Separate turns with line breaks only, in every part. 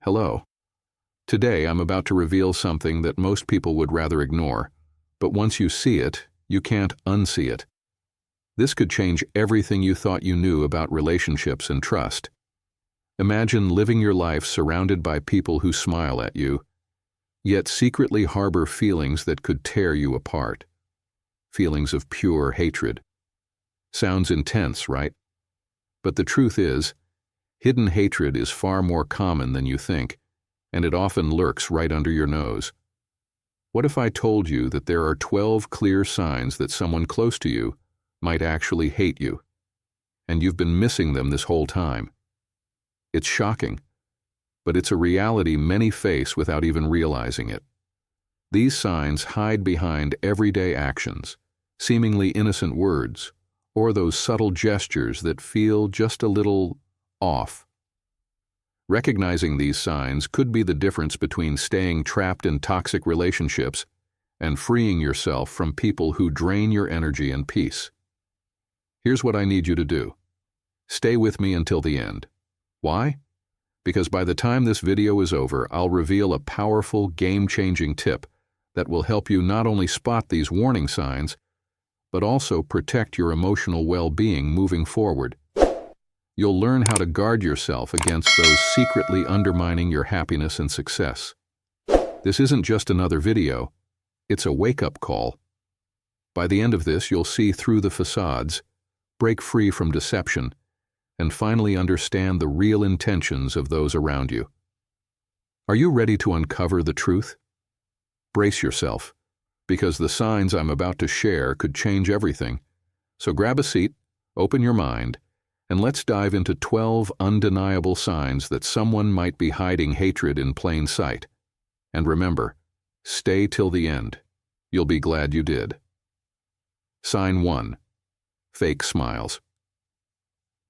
Hello. Today I'm about to reveal something that most people would rather ignore, but once you see it, you can't unsee it. This could change everything you thought you knew about relationships and trust. Imagine living your life surrounded by people who smile at you, yet secretly harbor feelings that could tear you apart. Feelings of pure hatred. Sounds intense, right? But the truth is, hidden hatred is far more common than you think, and it often lurks right under your nose. What if I told you that there are 12 clear signs that someone close to you might actually hate you, and you've been missing them this whole time? It's shocking, but it's a reality many face without even realizing it. These signs hide behind everyday actions, seemingly innocent words, or those subtle gestures that feel just a little off. Recognizing these signs could be the difference between staying trapped in toxic relationships and freeing yourself from people who drain your energy and peace. Here's what I need you to do. Stay with me until the end. Why? Because by the time this video is over, I'll reveal a powerful, game-changing tip that will help you not only spot these warning signs, but also protect your emotional well-being moving forward. You'll learn how to guard yourself against those secretly undermining your happiness and success. This isn't just another video, it's a wake-up call. By the end of this, you'll see through the facades, break free from deception, and finally understand the real intentions of those around you. Are you ready to uncover the truth? Brace yourself, because the signs I'm about to share could change everything. So grab a seat, open your mind, and let's dive into 12 undeniable signs that someone might be hiding hatred in plain sight. And remember, stay till the end. You'll be glad you did. Sign 1. Fake smiles.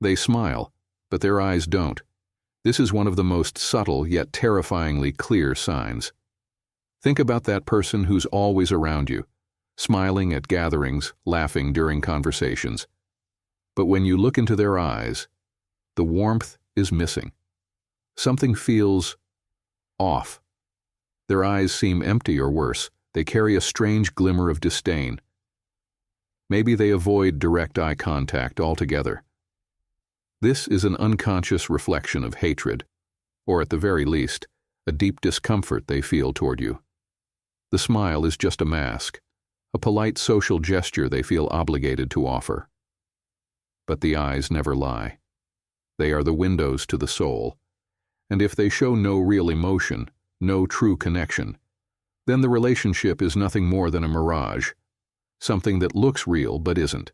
They smile, but their eyes don't. This is one of the most subtle yet terrifyingly clear signs. Think about that person who's always around you, smiling at gatherings, laughing during conversations. But when you look into their eyes, the warmth is missing. Something feels off. Their eyes seem empty, or worse, they carry a strange glimmer of disdain. Maybe they avoid direct eye contact altogether. This is an unconscious reflection of hatred, or at the very least, a deep discomfort they feel toward you. The smile is just a mask, a polite social gesture they feel obligated to offer. But the eyes never lie. They are the windows to the soul, and if they show no real emotion, no true connection, then the relationship is nothing more than a mirage, something that looks real but isn't.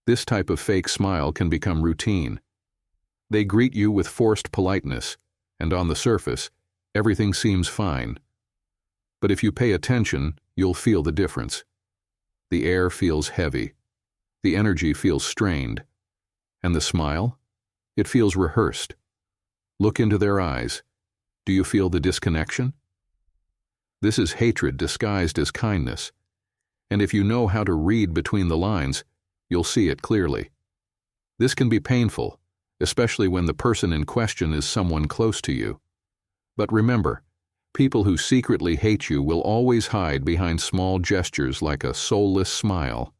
This type of fake smile can become routine. They greet you with forced politeness, and on the surface, everything seems fine. But if you pay attention, you'll feel the difference. The air feels heavy. The energy feels strained. And the smile? It feels rehearsed. Look into their eyes. Do you feel the disconnection? This is hatred disguised as kindness. And if you know how to read between the lines, you'll see it clearly. This can be painful, especially when the person in question is someone close to you. But remember, people who secretly hate you will always hide behind small gestures like a soulless smile.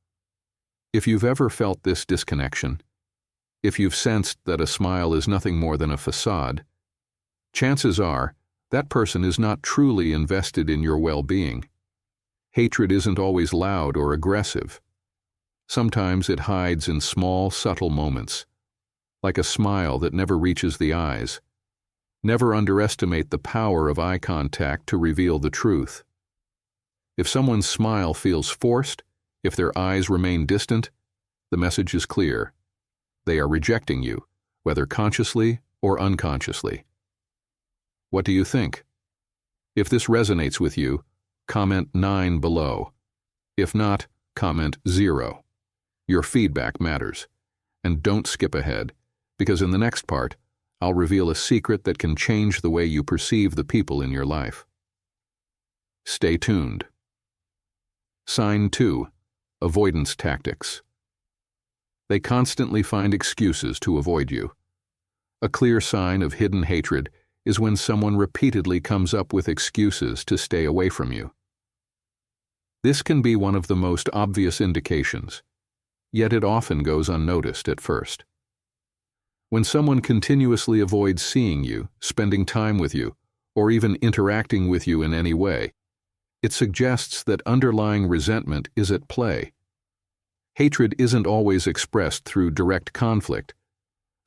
If you've ever felt this disconnection, if you've sensed that a smile is nothing more than a facade, chances are that person is not truly invested in your well-being. Hatred isn't always loud or aggressive. Sometimes it hides in small, subtle moments, like a smile that never reaches the eyes. Never underestimate the power of eye contact to reveal the truth. If someone's smile feels forced, if their eyes remain distant, the message is clear. They are rejecting you, whether consciously or unconsciously. What do you think? If this resonates with you, comment 9 below. If not, comment 0. Your feedback matters. And don't skip ahead, because in the next part, I'll reveal a secret that can change the way you perceive the people in your life. Stay tuned. Sign 2. Avoidance tactics. They constantly find excuses to avoid you. A clear sign of hidden hatred is when someone repeatedly comes up with excuses to stay away from you. This can be one of the most obvious indications, yet it often goes unnoticed at first. When someone continuously avoids seeing you, spending time with you, or even interacting with you in any way, it suggests that underlying resentment is at play. Hatred isn't always expressed through direct conflict.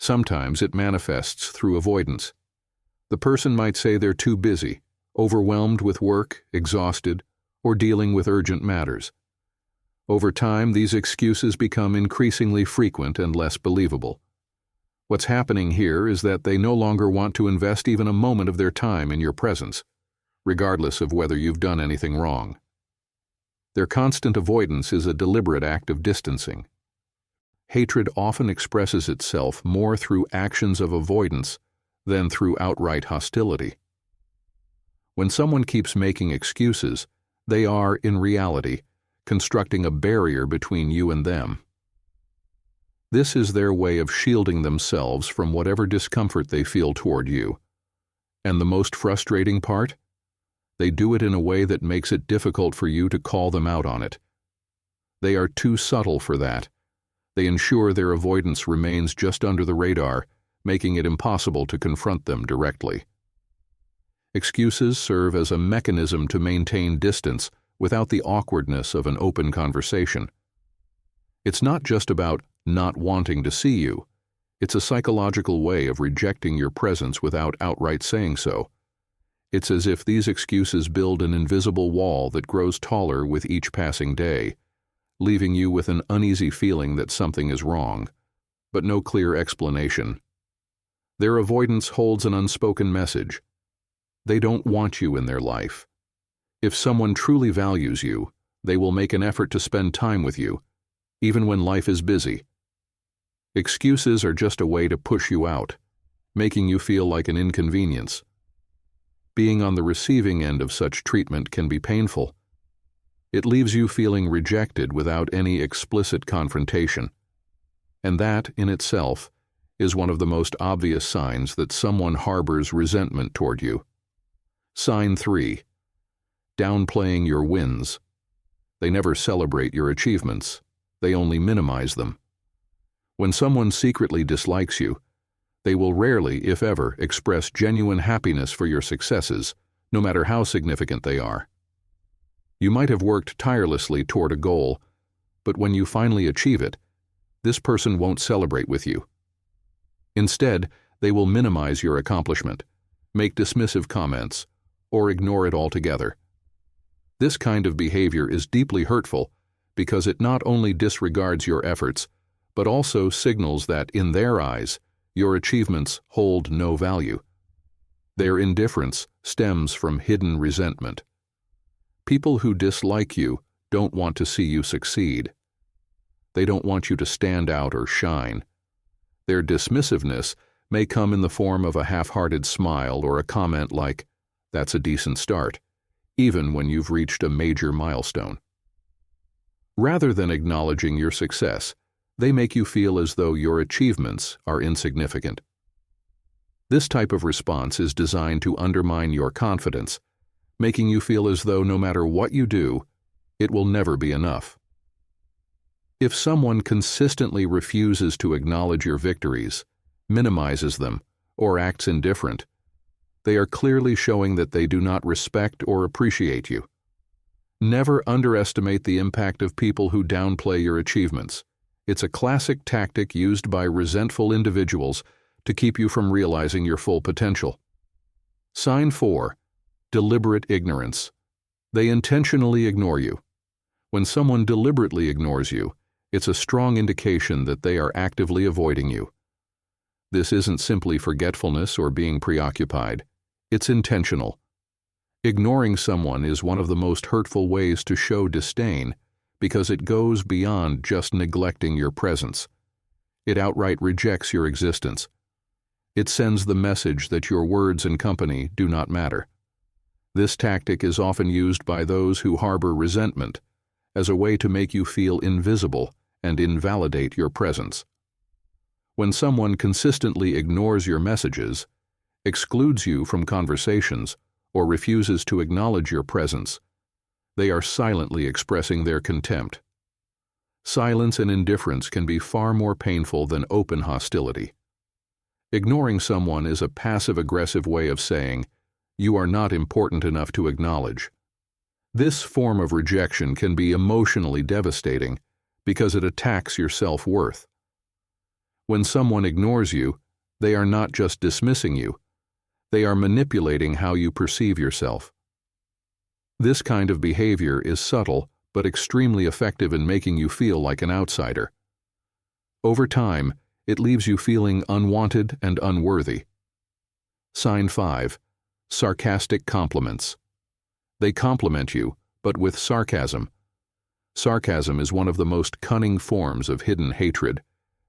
Sometimes it manifests through avoidance. The person might say they're too busy, overwhelmed with work, exhausted, or dealing with urgent matters. Over time, these excuses become increasingly frequent and less believable. What's happening here is that they no longer want to invest even a moment of their time in your presence, regardless of whether you've done anything wrong. Their constant avoidance is a deliberate act of distancing. Hatred often expresses itself more through actions of avoidance than through outright hostility. When someone keeps making excuses, they are, in reality, constructing a barrier between you and them. This is their way of shielding themselves from whatever discomfort they feel toward you. And the most frustrating part? They do it in a way that makes it difficult for you to call them out on it. They are too subtle for that. They ensure their avoidance remains just under the radar, making it impossible to confront them directly. Excuses serve as a mechanism to maintain distance without the awkwardness of an open conversation. It's not just about not wanting to see you. It's a psychological way of rejecting your presence without outright saying so. It's as if these excuses build an invisible wall that grows taller with each passing day, leaving you with an uneasy feeling that something is wrong, but no clear explanation. Their avoidance holds an unspoken message. They don't want you in their life. If someone truly values you, they will make an effort to spend time with you, even when life is busy. Excuses are just a way to push you out, making you feel like an inconvenience. Being on the receiving end of such treatment can be painful. It leaves you feeling rejected without any explicit confrontation. And that, in itself, is one of the most obvious signs that someone harbors resentment toward you. Sign 3. Downplaying your wins. They never celebrate your achievements. They only minimize them. When someone secretly dislikes you, they will rarely, if ever, express genuine happiness for your successes, no matter how significant they are. You might have worked tirelessly toward a goal, but when you finally achieve it, this person won't celebrate with you. Instead, they will minimize your accomplishment, make dismissive comments, or ignore it altogether. This kind of behavior is deeply hurtful because it not only disregards your efforts, but also signals that, in their eyes, your achievements hold no value. Their indifference stems from hidden resentment. People who dislike you don't want to see you succeed. They don't want you to stand out or shine. Their dismissiveness may come in the form of a half-hearted smile or a comment like, "That's a decent start," even when you've reached a major milestone. Rather than acknowledging your success, they make you feel as though your achievements are insignificant. This type of response is designed to undermine your confidence, making you feel as though no matter what you do, it will never be enough. If someone consistently refuses to acknowledge your victories, minimizes them, or acts indifferent, they are clearly showing that they do not respect or appreciate you. Never underestimate the impact of people who downplay your achievements. It's a classic tactic used by resentful individuals to keep you from realizing your full potential. Sign 4. Deliberate ignorance. They intentionally ignore you. When someone deliberately ignores you, it's a strong indication that they are actively avoiding you. This isn't simply forgetfulness or being preoccupied. It's intentional. Ignoring someone is one of the most hurtful ways to show disdain because it goes beyond just neglecting your presence. It outright rejects your existence. It sends the message that your words and company do not matter. This tactic is often used by those who harbor resentment as a way to make you feel invisible and invalidate your presence. When someone consistently ignores your messages, excludes you from conversations, or refuses to acknowledge your presence. They are silently expressing their contempt. Silence and indifference can be far more painful than open hostility. Ignoring someone is a passive-aggressive way of saying, "You are not important enough to acknowledge." This form of rejection can be emotionally devastating because it attacks your self-worth. When someone ignores you, they are not just dismissing you. They are manipulating how you perceive yourself. This kind of behavior is subtle but extremely effective in making you feel like an outsider. Over time, it leaves you feeling unwanted and unworthy. Sign 5. Sarcastic compliments. They compliment you, but with sarcasm. Sarcasm is one of the most cunning forms of hidden hatred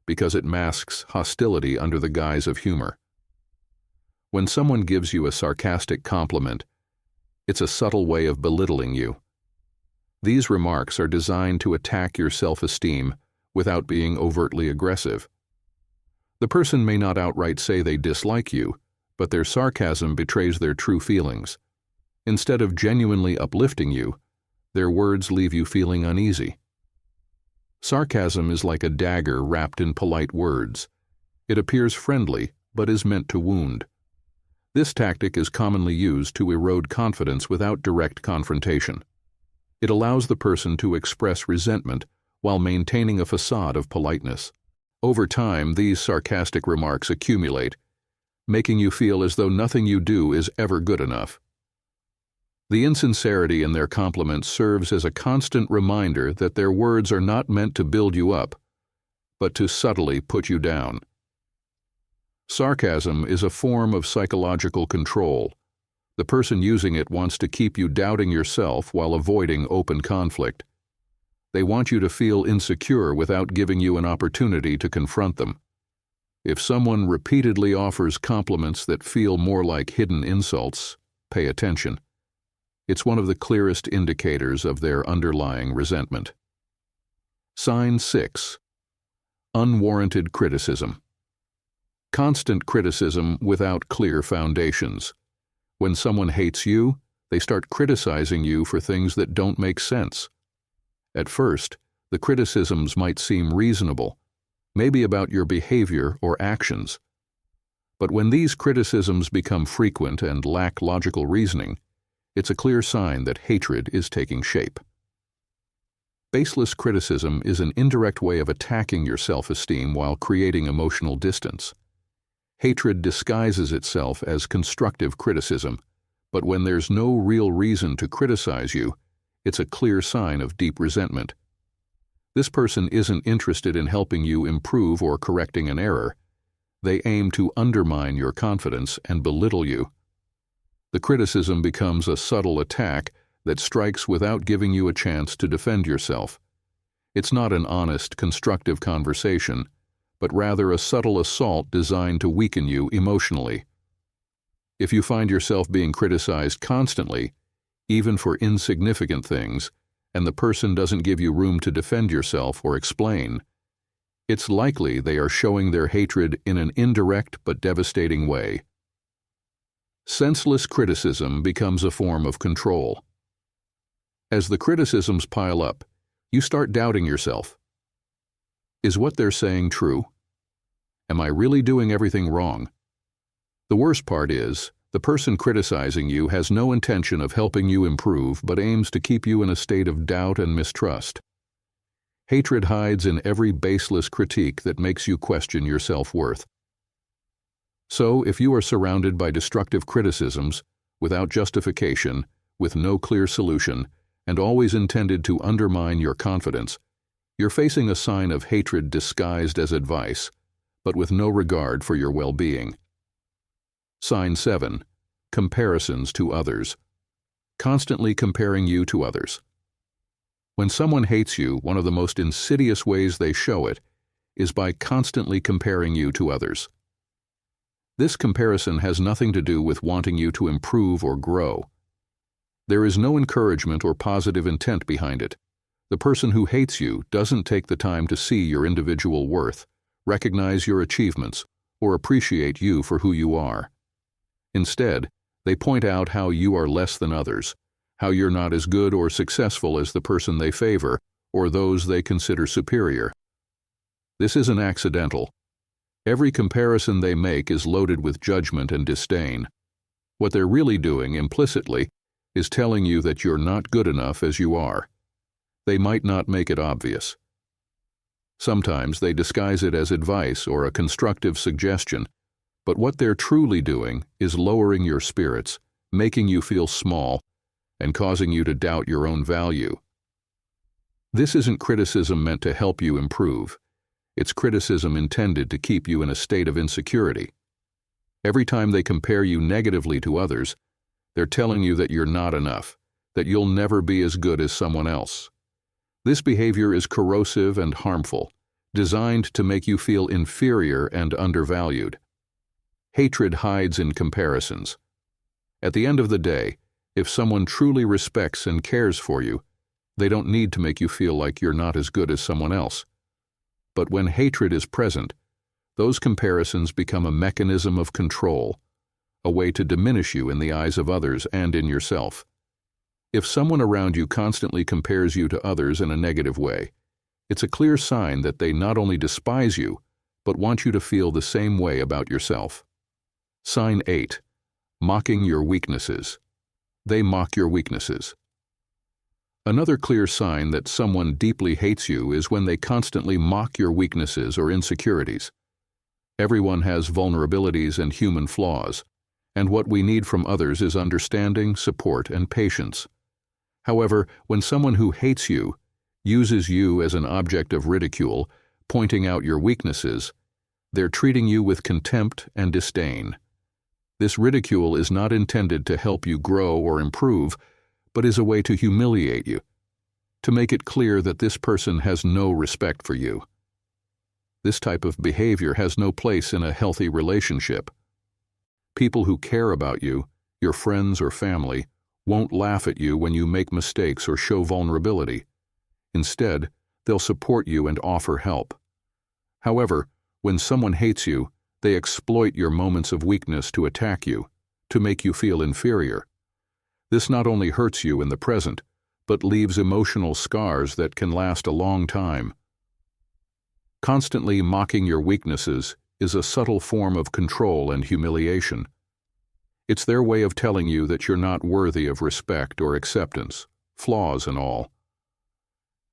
because it masks hostility under the guise of humor. When someone gives you a sarcastic compliment, it's a subtle way of belittling you. These remarks are designed to attack your self-esteem without being overtly aggressive. The person may not outright say they dislike you, but their sarcasm betrays their true feelings. Instead of genuinely uplifting you, their words leave you feeling uneasy. Sarcasm is like a dagger wrapped in polite words. It appears friendly, but is meant to wound. This tactic is commonly used to erode confidence without direct confrontation. It allows the person to express resentment while maintaining a facade of politeness. Over time, these sarcastic remarks accumulate, making you feel as though nothing you do is ever good enough. The insincerity in their compliments serves as a constant reminder that their words are not meant to build you up, but to subtly put you down. Sarcasm is a form of psychological control. The person using it wants to keep you doubting yourself while avoiding open conflict. They want you to feel insecure without giving you an opportunity to confront them. If someone repeatedly offers compliments that feel more like hidden insults, pay attention. It's one of the clearest indicators of their underlying resentment. Sign 6. Unwarranted criticism. Constant criticism without clear foundations. When someone hates you, they start criticizing you for things that don't make sense. At first, the criticisms might seem reasonable, maybe about your behavior or actions. But when these criticisms become frequent and lack logical reasoning, it's a clear sign that hatred is taking shape. Baseless criticism is an indirect way of attacking your self-esteem while creating emotional distance. Hatred disguises itself as constructive criticism, but when there's no real reason to criticize you, it's a clear sign of deep resentment. This person isn't interested in helping you improve or correcting an error. They aim to undermine your confidence and belittle you. The criticism becomes a subtle attack that strikes without giving you a chance to defend yourself. It's not an honest, constructive conversation, but rather a subtle assault designed to weaken you emotionally. If you find yourself being criticized constantly, even for insignificant things, and the person doesn't give you room to defend yourself or explain, it's likely they are showing their hatred in an indirect but devastating way. Senseless criticism becomes a form of control. As the criticisms pile up, you start doubting yourself. Is what they're saying true? Am I really doing everything wrong? The worst part is, the person criticizing you has no intention of helping you improve but aims to keep you in a state of doubt and mistrust. Hatred hides in every baseless critique that makes you question your self-worth. So, if you are surrounded by destructive criticisms, without justification, with no clear solution, and always intended to undermine your confidence, you're facing a sign of hatred disguised as advice, but with no regard for your well-being. Sign 7. Comparisons to others. Constantly comparing you to others. When someone hates you, one of the most insidious ways they show it is by constantly comparing you to others. This comparison has nothing to do with wanting you to improve or grow. There is no encouragement or positive intent behind it. The person who hates you doesn't take the time to see your individual worth, recognize your achievements, or appreciate you for who you are. Instead, they point out how you are less than others, how you're not as good or successful as the person they favor or those they consider superior. This isn't accidental. Every comparison they make is loaded with judgment and disdain. What they're really doing, implicitly, is telling you that you're not good enough as you are. They might not make it obvious. Sometimes they disguise it as advice or a constructive suggestion, but what they're truly doing is lowering your spirits, making you feel small, and causing you to doubt your own value. This isn't criticism meant to help you improve. It's criticism intended to keep you in a state of insecurity. Every time they compare you negatively to others, they're telling you that you're not enough, that you'll never be as good as someone else. This behavior is corrosive and harmful, designed to make you feel inferior and undervalued. Hatred hides in comparisons. At the end of the day, if someone truly respects and cares for you, they don't need to make you feel like you're not as good as someone else. But when hatred is present, those comparisons become a mechanism of control, a way to diminish you in the eyes of others and in yourself. If someone around you constantly compares you to others in a negative way, it's a clear sign that they not only despise you, but want you to feel the same way about yourself. Sign 8. Mocking your weaknesses. They mock your weaknesses. Another clear sign that someone deeply hates you is when they constantly mock your weaknesses or insecurities. Everyone has vulnerabilities and human flaws, and what we need from others is understanding, support, and patience. However, when someone who hates you uses you as an object of ridicule, pointing out your weaknesses, they're treating you with contempt and disdain. This ridicule is not intended to help you grow or improve, but is a way to humiliate you, to make it clear that this person has no respect for you. This type of behavior has no place in a healthy relationship. People who care about you, your friends or family, won't laugh at you when you make mistakes or show vulnerability. Instead, they'll support you and offer help. However, when someone hates you, they exploit your moments of weakness to attack you, to make you feel inferior. This not only hurts you in the present, but leaves emotional scars that can last a long time. Constantly mocking your weaknesses is a subtle form of control and humiliation. It's their way of telling you that you're not worthy of respect or acceptance, flaws and all.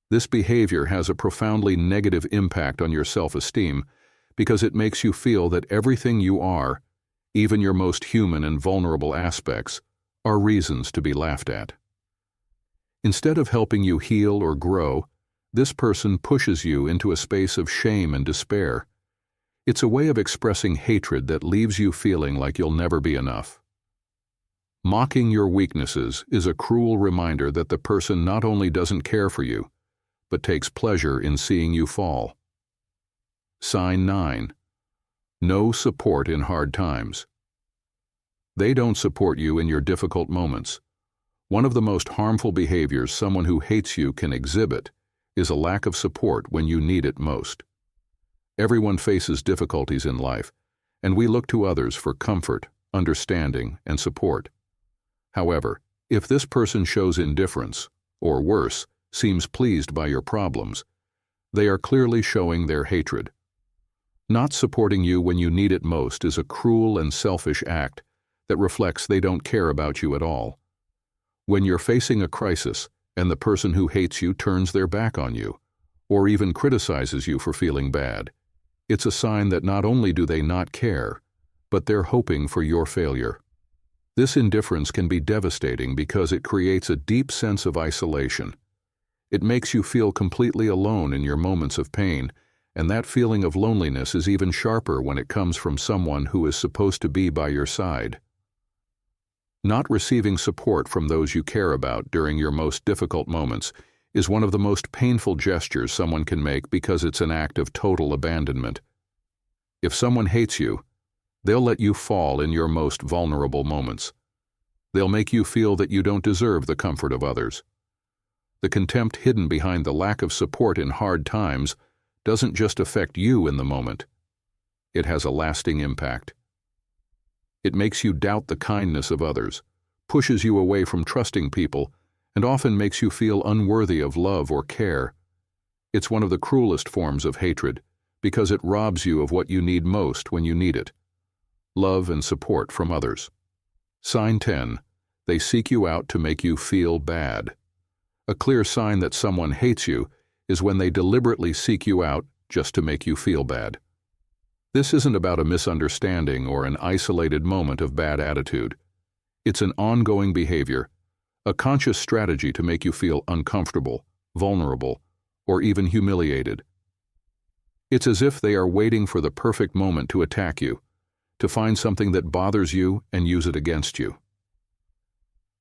This behavior has a profoundly negative impact on your self-esteem because it makes you feel that everything you are, even your most human and vulnerable aspects, are reasons to be laughed at. Instead of helping you heal or grow, this person pushes you into a space of shame and despair. It's a way of expressing hatred that leaves you feeling like you'll never be enough. Mocking your weaknesses is a cruel reminder that the person not only doesn't care for you, but takes pleasure in seeing you fall. Sign 9. No support in hard times. They don't support you in your difficult moments. One of the most harmful behaviors someone who hates you can exhibit is a lack of support when you need it most. Everyone faces difficulties in life, and we look to others for comfort, understanding, and support. However, if this person shows indifference, or worse, seems pleased by your problems, they are clearly showing their hatred. Not supporting you when you need it most is a cruel and selfish act that reflects they don't care about you at all. When you're facing a crisis and the person who hates you turns their back on you, or even criticizes you for feeling bad, it's a sign that not only do they not care, but they're hoping for your failure. This indifference can be devastating because it creates a deep sense of isolation. It makes you feel completely alone in your moments of pain, and that feeling of loneliness is even sharper when it comes from someone who is supposed to be by your side. Not receiving support from those you care about during your most difficult moments is one of the most painful gestures someone can make because it's an act of total abandonment. If someone hates you, they'll let you fall in your most vulnerable moments. They'll make you feel that you don't deserve the comfort of others. The contempt hidden behind the lack of support in hard times doesn't just affect you in the moment. It has a lasting impact. It makes you doubt the kindness of others, pushes you away from trusting people, and often makes you feel unworthy of love or care. It's one of the cruelest forms of hatred because it robs you of what you need most when you need it: love and support from others. Sign 10. They seek you out to make you feel bad. A clear sign that someone hates you is when they deliberately seek you out just to make you feel bad. This isn't about a misunderstanding or an isolated moment of bad attitude. It's an ongoing behavior, a conscious strategy to make you feel uncomfortable, vulnerable, or even humiliated. It's as if they are waiting for the perfect moment to attack you, to find something that bothers you and use it against you.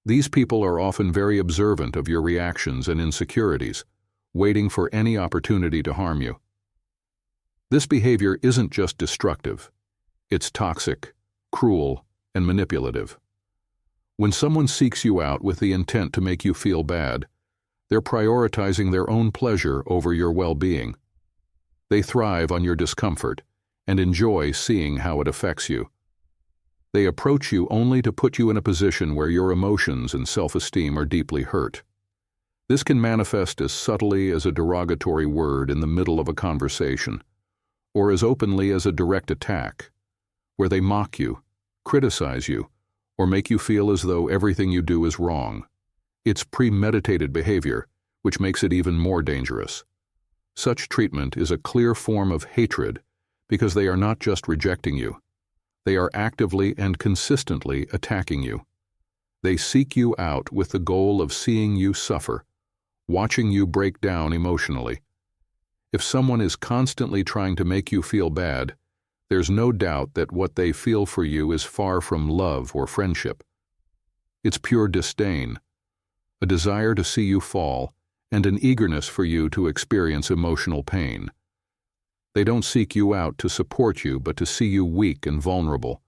These people are often very observant of your reactions and insecurities, waiting for any opportunity to harm you. This behavior isn't just destructive, it's toxic, cruel, and manipulative. When someone seeks you out with the intent to make you feel bad, they're prioritizing their own pleasure over your well-being. They thrive on your discomfort and enjoy seeing how it affects you. They approach you only to put you in a position where your emotions and self-esteem are deeply hurt. This can manifest as subtly as a derogatory word in the middle of a conversation, or as openly as a direct attack, where they mock you, criticize you, or make you feel as though everything you do is wrong. It's premeditated behavior, which makes it even more dangerous. Such treatment is a clear form of hatred because they are not just rejecting you. They are actively and consistently attacking you. They seek you out with the goal of seeing you suffer, watching you break down emotionally. If someone is constantly trying to make you feel bad, there's no doubt that what they feel for you is far from love or friendship. It's pure disdain, a desire to see you fall, and an eagerness for you to experience emotional pain. They don't seek you out to support you, but to see you weak and vulnerable,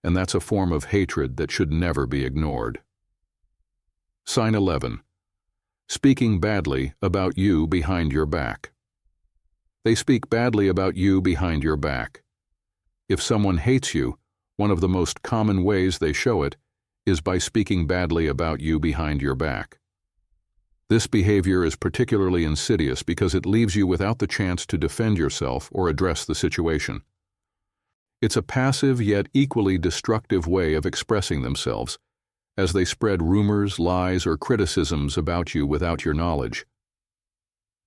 and that's a form of hatred that should never be ignored. Sign 11. Speaking badly about you behind your back. They speak badly about you behind your back. If someone hates you, one of the most common ways they show it is by speaking badly about you behind your back. This behavior is particularly insidious because it leaves you without the chance to defend yourself or address the situation. It's a passive yet equally destructive way of expressing themselves, as they spread rumors, lies, or criticisms about you without your knowledge.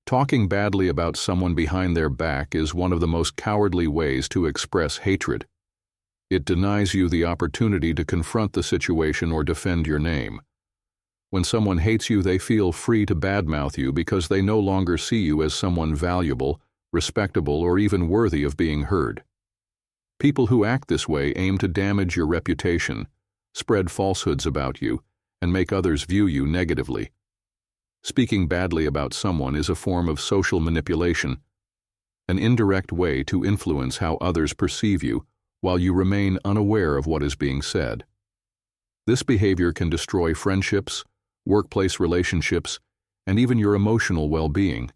Talking badly about someone behind their back is one of the most cowardly ways to express hatred. It denies you the opportunity to confront the situation or defend your name. When someone hates you, they feel free to badmouth you because they no longer see you as someone valuable, respectable, or even worthy of being heard. People who act this way aim to damage your reputation, spread falsehoods about you, and make others view you negatively. Speaking badly about someone is a form of social manipulation, an indirect way to influence how others perceive you while you remain unaware of what is being said. This behavior can destroy friendships, workplace relationships, and even your emotional well-being.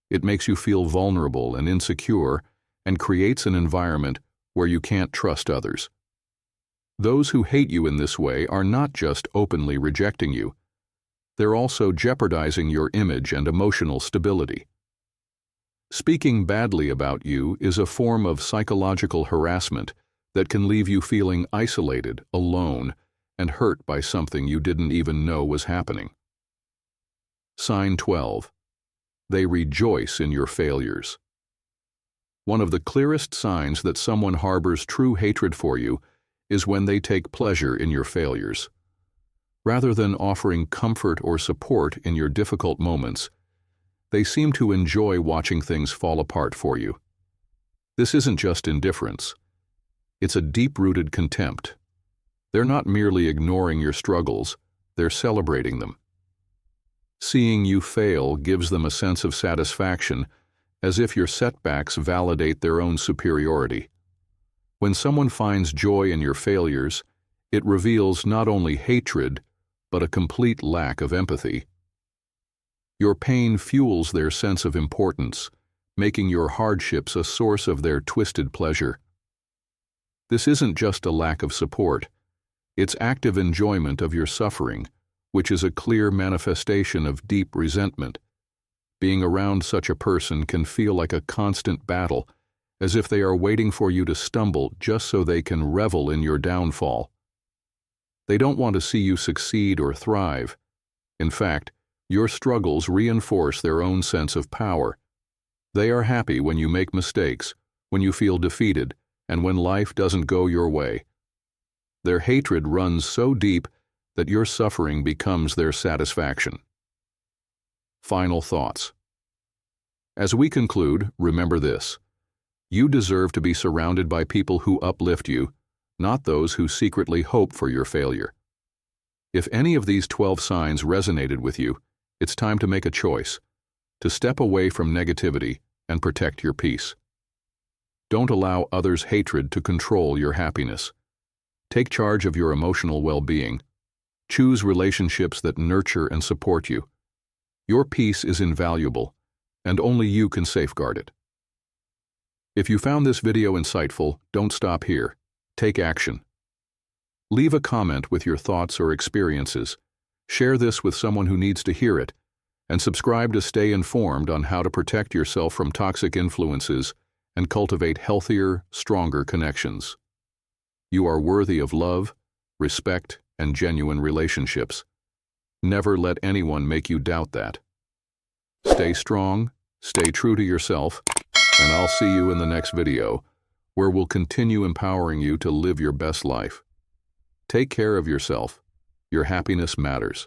It makes you feel vulnerable and insecure and creates an environment where you can't trust others. Those who hate you in this way are not just openly rejecting you, they're also jeopardizing your image and emotional stability. Speaking badly about you is a form of psychological harassment that can leave you feeling isolated, alone, and hurt by something you didn't even know was happening. Sign 12. They rejoice in your failures. One of the clearest signs that someone harbors true hatred for you is when they take pleasure in your failures. Rather than offering comfort or support in your difficult moments, they seem to enjoy watching things fall apart for you. This isn't just indifference. It's a deep-rooted contempt. They're not merely ignoring your struggles, they're celebrating them. Seeing you fail gives them a sense of satisfaction, as if your setbacks validate their own superiority. When someone finds joy in your failures, it reveals not only hatred, but a complete lack of empathy. Your pain fuels their sense of importance, making your hardships a source of their twisted pleasure. This isn't just a lack of support. It's active enjoyment of your suffering, which is a clear manifestation of deep resentment. Being around such a person can feel like a constant battle, as if they are waiting for you to stumble just so they can revel in your downfall. They don't want to see you succeed or thrive. In fact, your struggles reinforce their own sense of power. They are happy when you make mistakes, when you feel defeated, and when life doesn't go your way. Their hatred runs so deep that your suffering becomes their satisfaction. Final thoughts. As we conclude, remember this: you deserve to be surrounded by people who uplift you, not those who secretly hope for your failure. If any of these 12 signs resonated with you, it's time to make a choice, to step away from negativity and protect your peace. Don't allow others' hatred to control your happiness. Take charge of your emotional well-being. Choose relationships that nurture and support you. Your peace is invaluable, and only you can safeguard it. If you found this video insightful, don't stop here. Take action. Leave a comment with your thoughts or experiences. Share this with someone who needs to hear it, and subscribe to stay informed on how to protect yourself from toxic influences and cultivate healthier, stronger connections. You are worthy of love, respect, and genuine relationships. Never let anyone make you doubt that. Stay strong, stay true to yourself, and I'll see you in the next video, where we'll continue empowering you to live your best life. Take care of yourself. Your happiness matters.